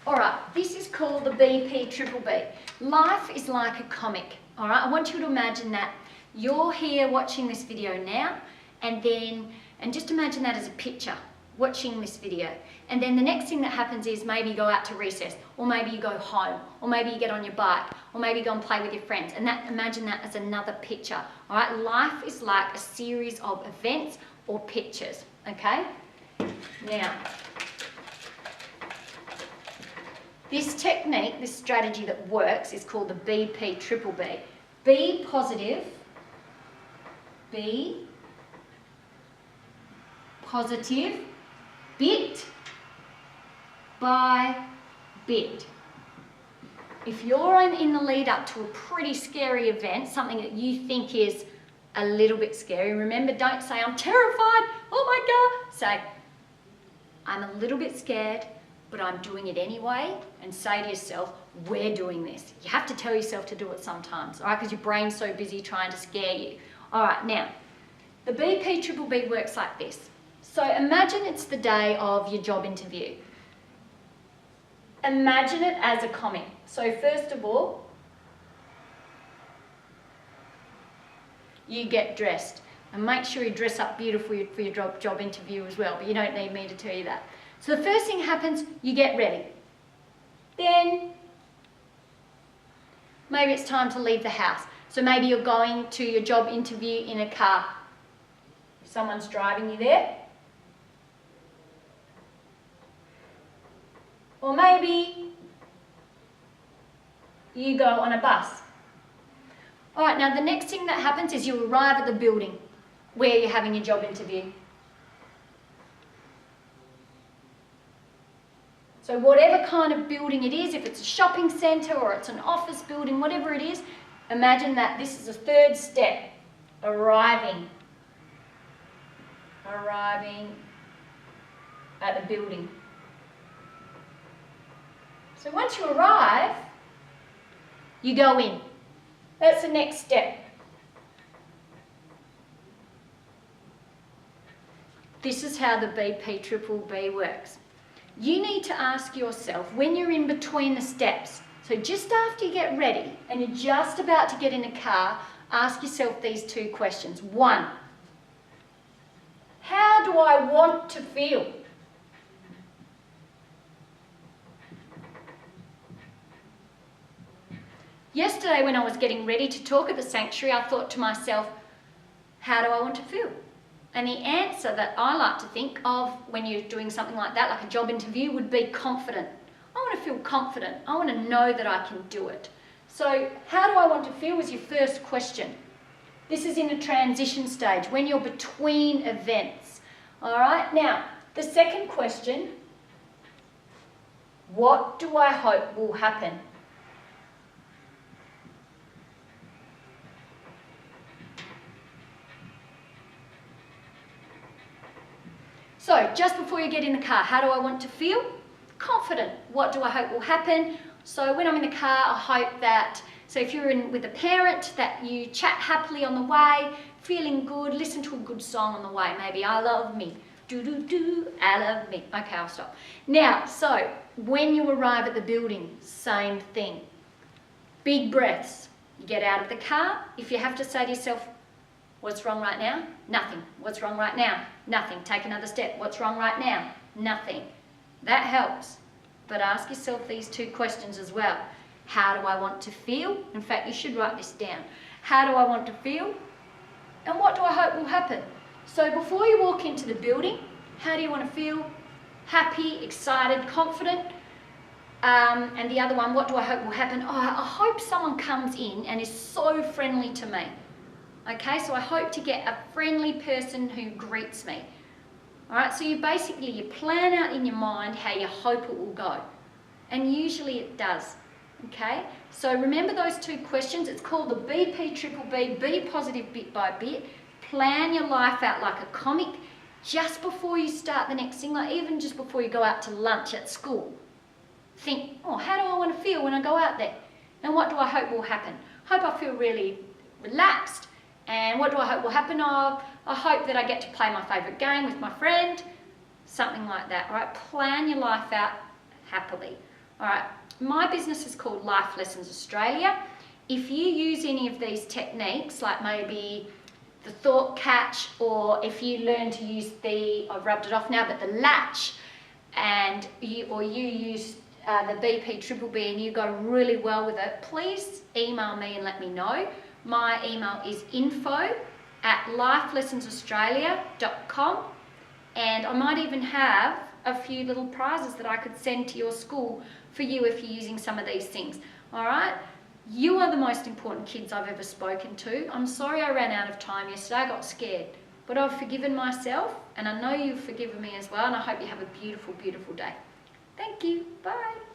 All right, this is called the BP Triple B. Life is like a comic, all right? I want you to imagine that you're here watching this video now, and just imagine that as a picture, watching this video. And then the next thing that happens is maybe you go out to recess, or maybe you go home, or maybe you get on your bike, or maybe you go and play with your friends. And imagine that as another picture, all right? Life is like a series of events or pictures, okay? Now, this technique, this strategy that works is called the BP Triple B. Be positive, be positive, bit by bit. If you're in the lead up to a pretty scary event, something that you think is a little bit scary, remember, don't say, I'm terrified, oh my God. Say, I'm a little bit scared, but I'm doing it anyway, and say to yourself, we're doing this. You have to tell yourself to do it sometimes, all right, because your brain's so busy trying to scare you. All right, now, the BP Triple B works like this. So imagine it's the day of your job interview. Imagine it as a comic. So first of all, you get dressed. And make sure you dress up beautifully for your job interview as well, but you don't need me to tell you that. So the first thing happens, you get ready. Then, maybe it's time to leave the house. So maybe you're going to your job interview in a car. Someone's driving you there. Or maybe you go on a bus. All right, now the next thing that happens is you arrive at the building where you're having your job interview. So whatever kind of building it is, if it's a shopping centre or it's an office building, whatever it is, imagine that this is the third step, arriving at the building. So once you arrive, you go in. That's the next step. This is how the BP Triple B works. You need to ask yourself, when you're in between the steps, so just after you get ready and you're just about to get in a car, ask yourself these two questions. 1, how do I want to feel? Yesterday when I was getting ready to talk at the sanctuary, I thought to myself, how do I want to feel? And the answer that I like to think of when you're doing something like that, like a job interview, would be confident. I want to feel confident. I want to know that I can do it. So how do I want to feel was your first question. This is in a transition stage, when you're between events. All right, now the second question, what do I hope will happen? So just before you get in the car, how do I want to feel? Confident. What do I hope will happen? So when I'm in the car, I hope that, so if you're in with a parent, that you chat happily on the way, feeling good, listen to a good song on the way. Maybe I love me. Do, do, do, I love me. Okay, I'll stop. Now, so when you arrive at the building, same thing. Big breaths. You get out of the car. If you have to say to yourself, what's wrong right now? Nothing. What's wrong right now? Nothing. Take another step. What's wrong right now? Nothing. That helps. But ask yourself these two questions as well. How do I want to feel? In fact, you should write this down. How do I want to feel? And what do I hope will happen? So before you walk into the building, how do you want to feel? Happy, excited, confident. And the other one, what do I hope will happen? Oh, I hope someone comes in and is so friendly to me. Okay, so I hope to get a friendly person who greets me. All right, so you plan out in your mind how you hope it will go. And usually it does. Okay, so remember those two questions. It's called the BP Triple B, be positive bit by bit. Plan your life out like a comic just before you start the next thing, like even just before you go out to lunch at school. Think, oh, how do I want to feel when I go out there? And what do I hope will happen? Hope I feel really relaxed. And what do I hope will happen? I hope that I get to play my favourite game with my friend. Something like that, all right? Plan your life out happily. All right, my business is called Life Lessons Australia. If you use any of these techniques, like maybe the thought catch, or if you learn to use I've rubbed it off now, but the latch, and you use the BP Triple B and you go really well with it, please email me and let me know. My email is info@lifelessonsaustralia.com, and I might even have a few little prizes that I could send to your school for you if you're using some of these things. All right? You are the most important kids I've ever spoken to. I'm sorry I ran out of time yesterday. I got scared. But I've forgiven myself, and I know you've forgiven me as well, and I hope you have a beautiful, beautiful day. Thank you. Bye.